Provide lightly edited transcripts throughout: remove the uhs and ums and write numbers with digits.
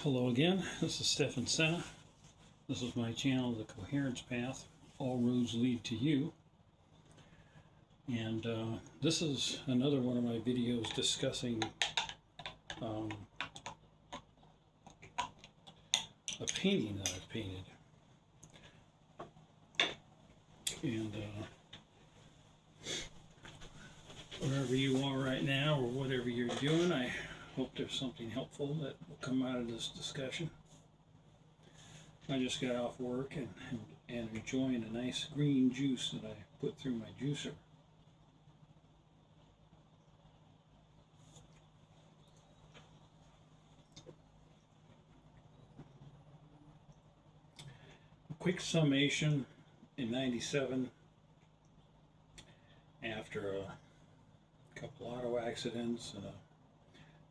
Hello again, this is Stefan Senna. This is my channel, The Coherence Path. All roads lead to you. And this is another one of my videos discussing a painting that I've painted. And wherever you are right now, or whatever you're doing, I hope there's something helpful that will come out of this discussion. I just got off work and enjoying a nice green juice that I put through my juicer. A quick summation: in '97, after a couple auto accidents and a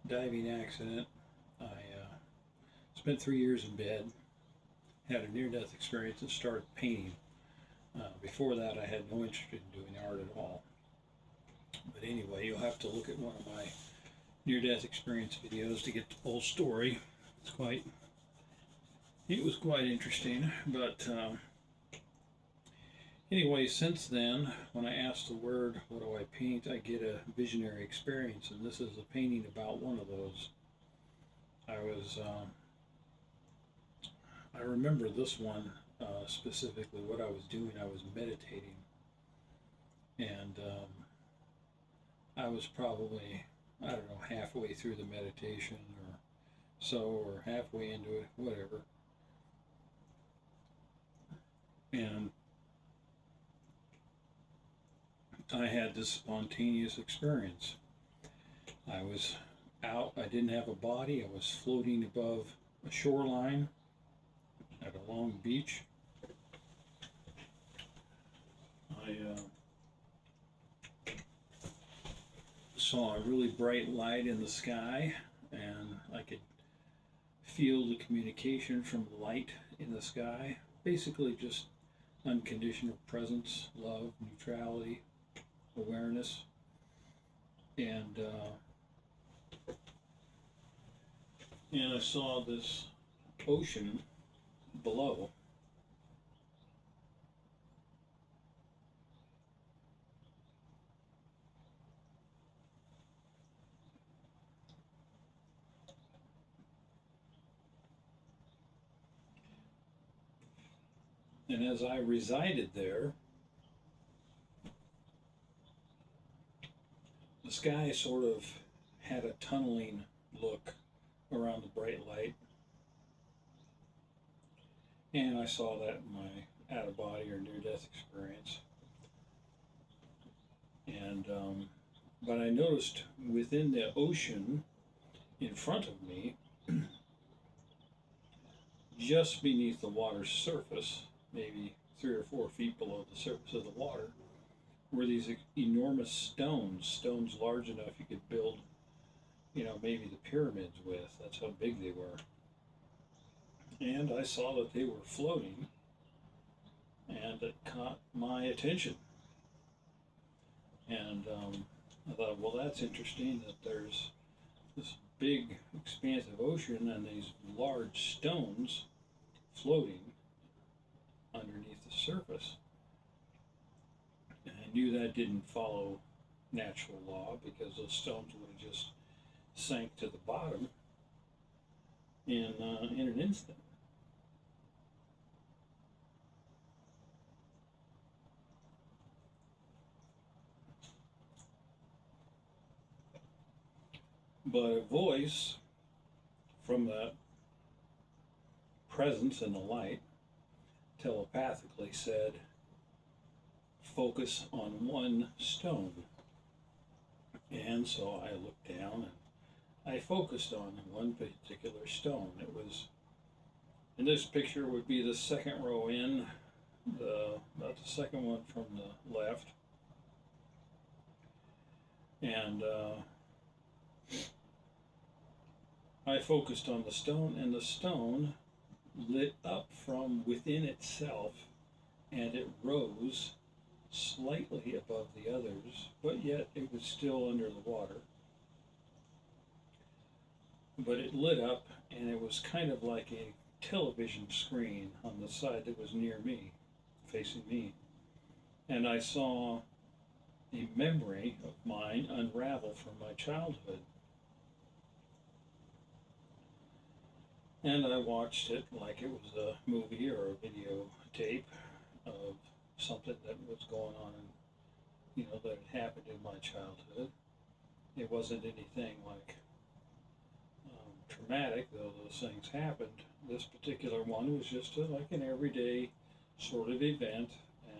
diving accident, I spent 3 years in bed, had a near-death experience, and started painting. Before that, I had no interest in doing art at all. But anyway, you'll have to look at one of my near-death experience videos to get the full story. It was quite interesting. But anyway, since then, when I ask the word, what do I paint, I get a visionary experience, and this is a painting about one of those. I remember this one specifically. What I was doing, I was meditating, and I was probably, I don't know, halfway through the meditation or so, or halfway into it, whatever. And I had this spontaneous experience. I was out, I didn't have a body, I was floating above a shoreline at a long beach. I saw a really bright light in the sky, and I could feel the communication from the light in the sky. Basically just unconditional presence, love, neutrality, awareness. And I saw this ocean below. And as I resided there, the sky sort of had a tunneling look around the bright light. And I saw that in my out-of-body or near-death experience. And but I noticed within the ocean in front of me, just beneath the water's surface, maybe 3 or 4 feet below the surface of the water, were these enormous stones large enough you could build, maybe the pyramids with. That's how big they were. And I saw that they were floating, and it caught my attention. And I thought, well, that's interesting that there's this big, expansive ocean and these large stones floating underneath the surface. And I knew that didn't follow natural law, because those stones would have just sank to the bottom in an instant. But a voice from that presence in the light telepathically said, focus on one stone. And so I looked down and I focused on one particular stone. It was, in this picture, would be the second row in, about the second one from the left. And I focused on the stone, and the stone lit up from within itself, and it rose slightly above the others, but yet it was still under the water. but it lit up, and it was kind of like a television screen on the side that was near me, facing me. And I saw a memory of mine unravel from my childhood. And I watched it like it was a movie or a videotape of something that was going on, that had happened in my childhood. It wasn't anything like traumatic, though those things happened. This particular one was just like an everyday sort of event,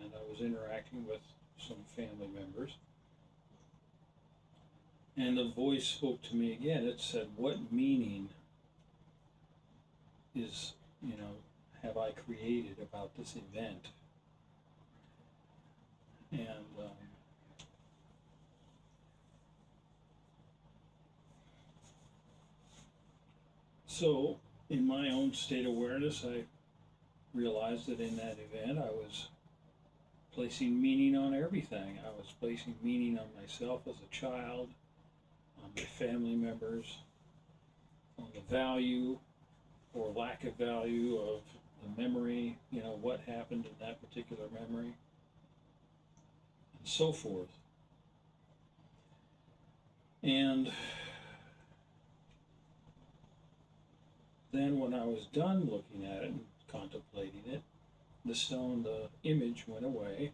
and I was interacting with some family members. And the voice spoke to me again. It said, "What meaning is, have I created about this event?" And so, in my own state awareness, I realized that in that event, I was placing meaning on everything. I was placing meaning on myself as a child, on my family members, on the value or lack of value of the memory, what happened in that particular memory, and so forth. And then when I was done looking at it and contemplating it, the image went away,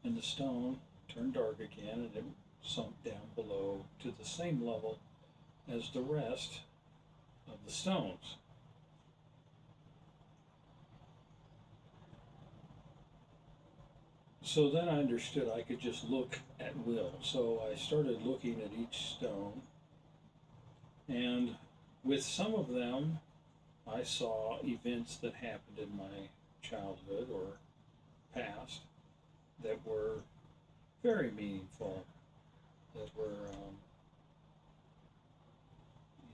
and the stone turned dark again, and it sunk down below to the same level as the rest of the stones. So then I understood I could just look at will. So I started looking at each stone, and with some of them, I saw events that happened in my childhood or past that were very meaningful, that were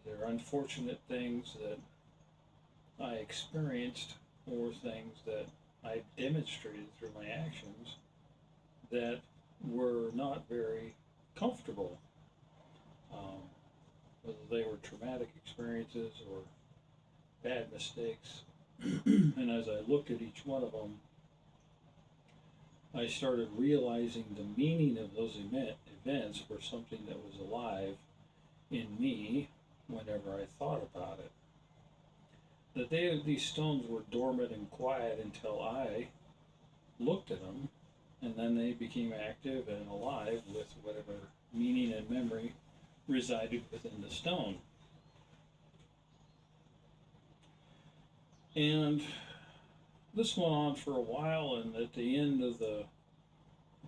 either unfortunate things that I experienced or things that I demonstrated through my actions that were not very comfortable, whether they were traumatic experiences or bad mistakes. And as I looked at each one of them, I started realizing the meaning of those events were something that was alive in me whenever I thought about it. That these stones were dormant and quiet until I looked at them, and then they became active and alive with whatever meaning and memory resided within the stone. And this went on for a while, and at the end of the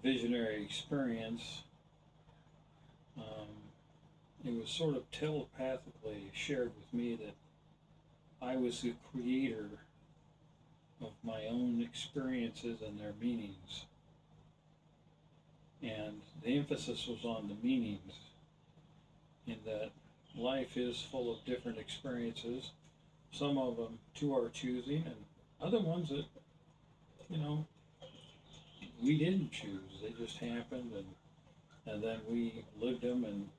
visionary experience, it was sort of telepathically shared with me that I was the creator of my own experiences and their meanings. And the emphasis was on the meanings, in that life is full of different experiences, some of them to our choosing, and other ones that, we didn't choose. They just happened, and then we lived them,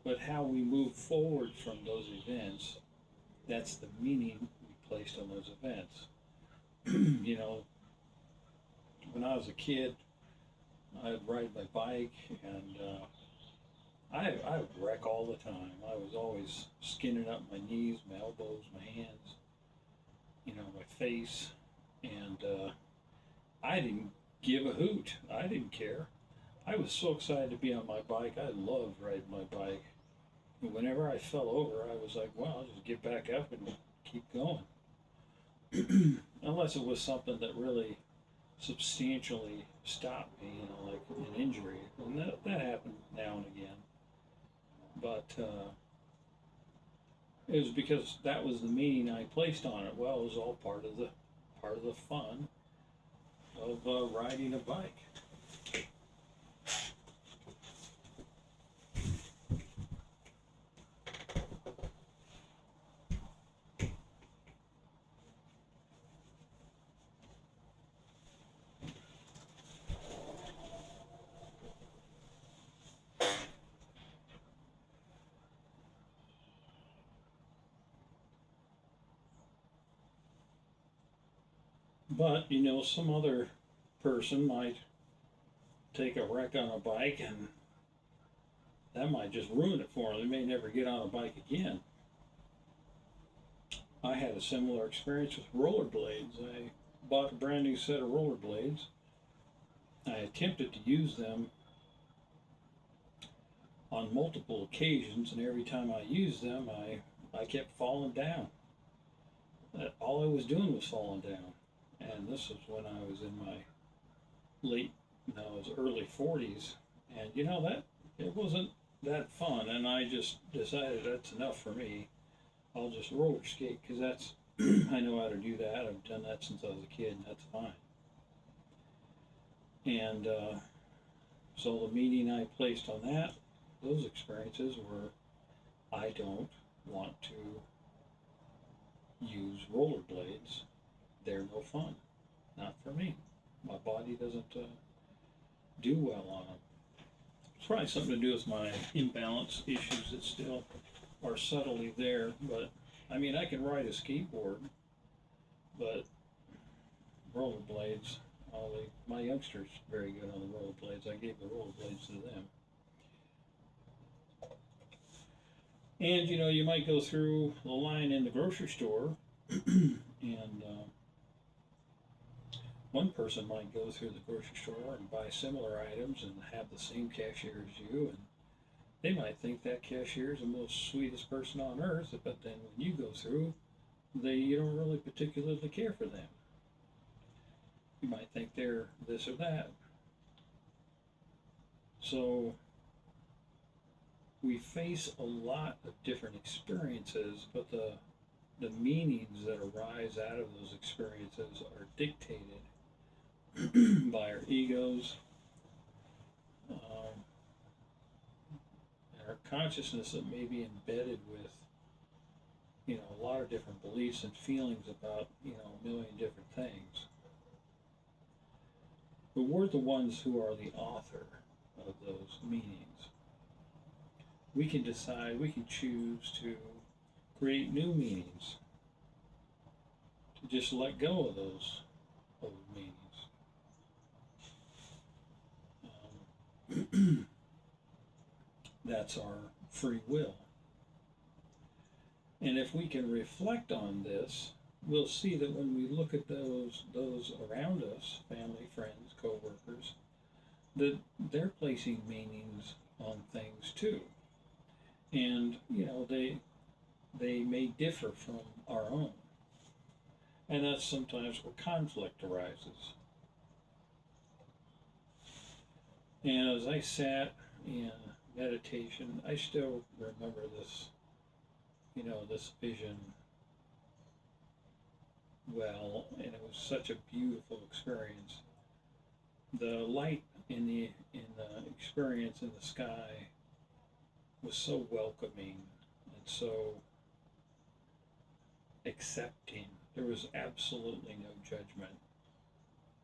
but how we move forward from those events, that's the meaning we placed on those events. When I was a kid, I'd ride my bike, and I would wreck all the time. I was always skinning up my knees, my elbows, my hands, my face, and I didn't give a hoot. I didn't care. I was so excited to be on my bike. I loved riding my bike. And whenever I fell over, I was like, well, I'll just get back up and keep going. Unless it was something that really substantially stopped me, like an injury. And that happened now and again. But it was because that was the meaning I placed on it. Well, it was all part of the fun of riding a bike. But some other person might take a wreck on a bike, and that might just ruin it for them. They may never get on a bike again. I had a similar experience with rollerblades. I bought a brand new set of rollerblades. I attempted to use them on multiple occasions, and every time I used them, I kept falling down. All I was doing was falling down. And this was when I was in my early 40s. And that it wasn't that fun. And I just decided that's enough for me. I'll just roller skate because that's, I know how to do that. I've done that since I was a kid, and that's fine. And so the meaning I placed on those experiences were, I don't want to use rollerblades. They're no fun. Not for me. My body doesn't do well on them. It's probably something to do with my imbalance issues that still are subtly there. But I mean, I can ride a skateboard, but rollerblades, my youngsters very good on the rollerblades. I gave the rollerblades to them. And you might go through the line in the grocery store, and one person might go through the grocery store and buy similar items and have the same cashier as you, and they might think that cashier is the most sweetest person on earth, but then when you go through, you don't really particularly care for them. You might think they're this or that. So we face a lot of different experiences, but the meanings that arise out of those experiences are dictated by our egos, and our consciousness that may be embedded with a lot of different beliefs and feelings about a million different things. But we're the ones who are the author of those meanings. We can decide, we can choose to create new meanings, to just let go of those old meanings. That's our free will. And if we can reflect on this, we'll see that when we look at those around us, family, friends, co-workers, that they're placing meanings on things too. And they may differ from our own. And that's sometimes where conflict arises. And as I sat in meditation, I still remember this, this vision well, and it was such a beautiful experience. The light in the experience in the sky was so welcoming and so accepting. There was absolutely no judgment.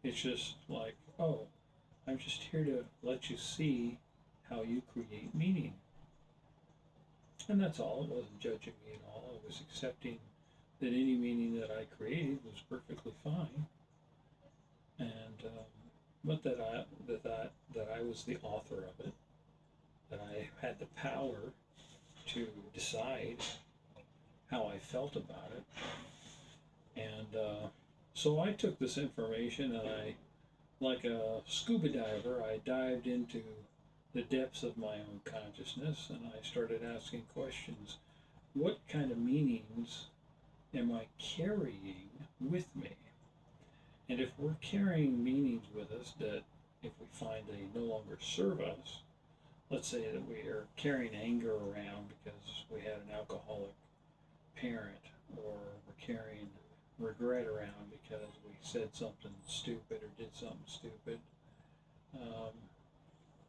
It's just like, oh, I'm just here to let you see how you create meaning. And that's all. It wasn't judging me at all. It was accepting that any meaning that I created was perfectly fine, and but that I was the author of it, that I had the power to decide how I felt about it, and so I took this information and I, like a scuba diver, I dived into the depths of my own consciousness and I started asking questions. What kind of meanings am I carrying with me? And if we're carrying meanings with us that, if we find they no longer serve us, let's say that we are carrying anger around because we had an alcoholic parent, or we're carrying regret around because we said something stupid or did something stupid,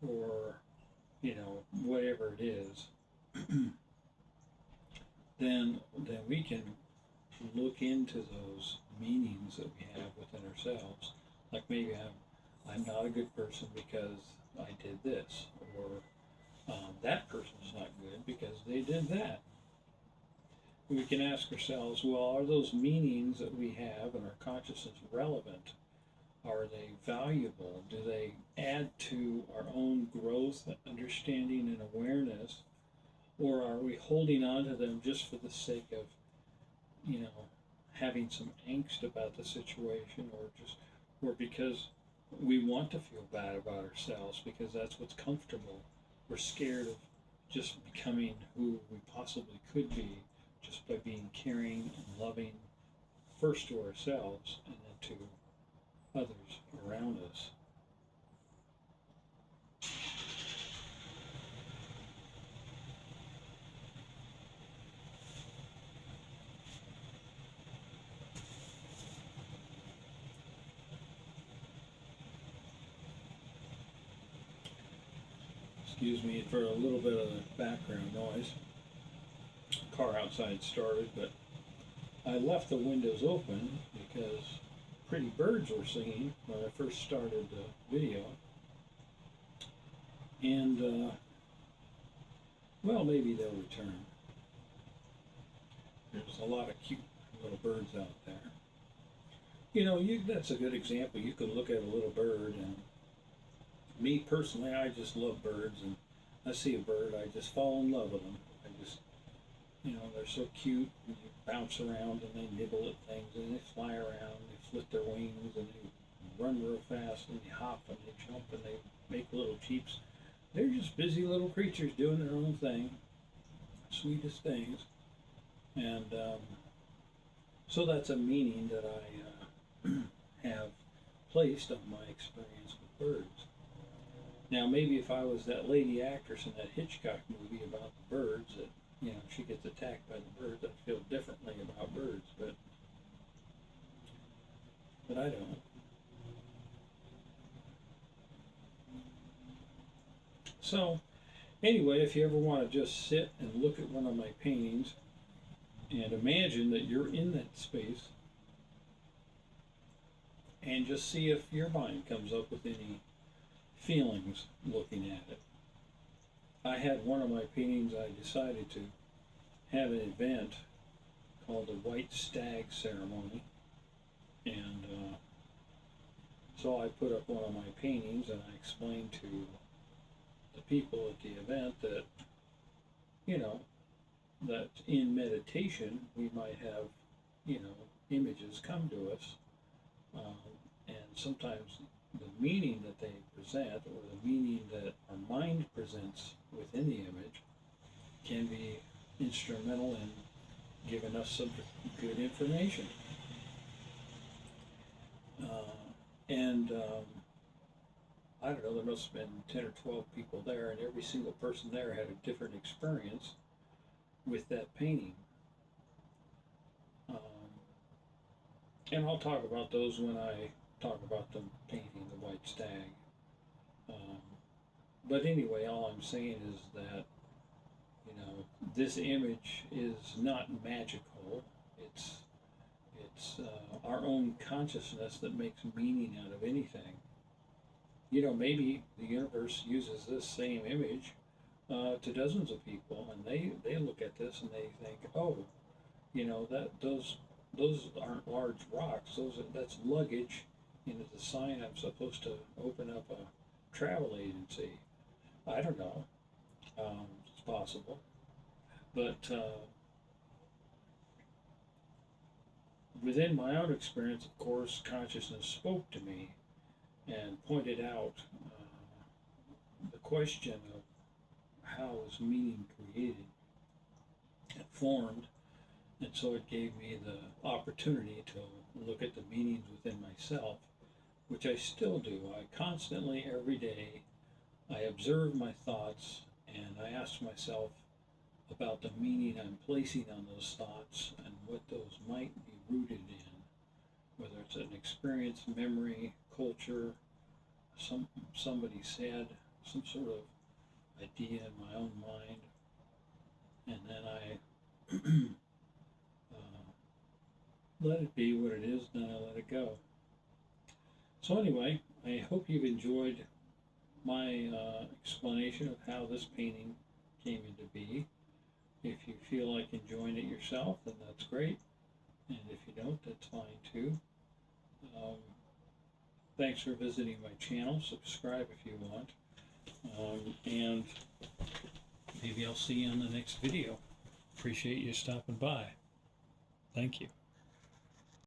or whatever it is, then we can look into those meanings that we have within ourselves. Like maybe I'm not a good person because I did this, or that person's not good because they did that. we can ask ourselves, well, are those meanings that we have in our consciousness relevant? Are they valuable? Do they add to our own growth, understanding, and awareness? Or are we holding on to them just for the sake of, you know, having some angst about the situation, or because we want to feel bad about ourselves because that's what's comfortable. We're scared of just becoming who we possibly could be just by being caring and loving first to ourselves and then to others around us. Excuse me for a little bit of the background noise. Car outside started, but I left the windows open because pretty birds were singing when I first started the video. And, well, maybe they'll return. There's a lot of cute little birds out there. You know, that's a good example. You can look at a little bird, and me personally, I just love birds, and I see a bird, I just fall in love with them. I just, you know, they're so cute, and they bounce around, and they nibble at things, and they fly around, they flip their wings, and they run real fast, and they hop, and they jump, and they make little cheeps. They're just busy little creatures doing their own thing, sweetest things. And so that's a meaning that I have placed on my experience with birds. Now, maybe if I was that lady actress in that Hitchcock movie about the birds, that, you know, she gets attacked by the birds, I'd feel differently about birds, but I don't. So, anyway, if you ever want to just sit and look at one of my paintings and imagine that you're in that space and just see if your mind comes up with any feelings looking at it. I had one of my paintings, I decided to have an event called the White Stag Ceremony, and so I put up one of my paintings and I explained to the people at the event that, you know, that in meditation we might have, you know, images come to us, and sometimes the meaning that they present or the meaning that our mind presents within the image can be instrumental in giving us some good information. And I don't know, there must have been 10 or 12 people there, and every single person there had a different experience with that painting. And I'll talk about those when I talk about the painting, the White Stag. But anyway, all I'm saying is that, you know, this image is not magical. It's our own consciousness that makes meaning out of anything. You know, maybe the universe uses this same image to dozens of people, and they look at this and they think, oh, you know, that those aren't large rocks. That's luggage, and it's a sign I'm supposed to open up a travel agency. I don't know. It's possible, but within my own experience, of course, consciousness spoke to me and pointed out the question of how is meaning created and formed, and so it gave me the opportunity to look at the meanings within myself, which I still do. I constantly, every day, I observe my thoughts and I ask myself about the meaning I'm placing on those thoughts and what those might be rooted in, whether it's an experience, memory, culture, somebody said, some sort of idea in my own mind, and then I let it be what it is, then I let it go. So anyway, I hope you've enjoyed my explanation of how this painting came into be. If you feel like enjoying it yourself, then that's great. And if you don't, that's fine too. Thanks for visiting my channel. Subscribe if you want. And maybe I'll see you on the next video. Appreciate you stopping by. Thank you.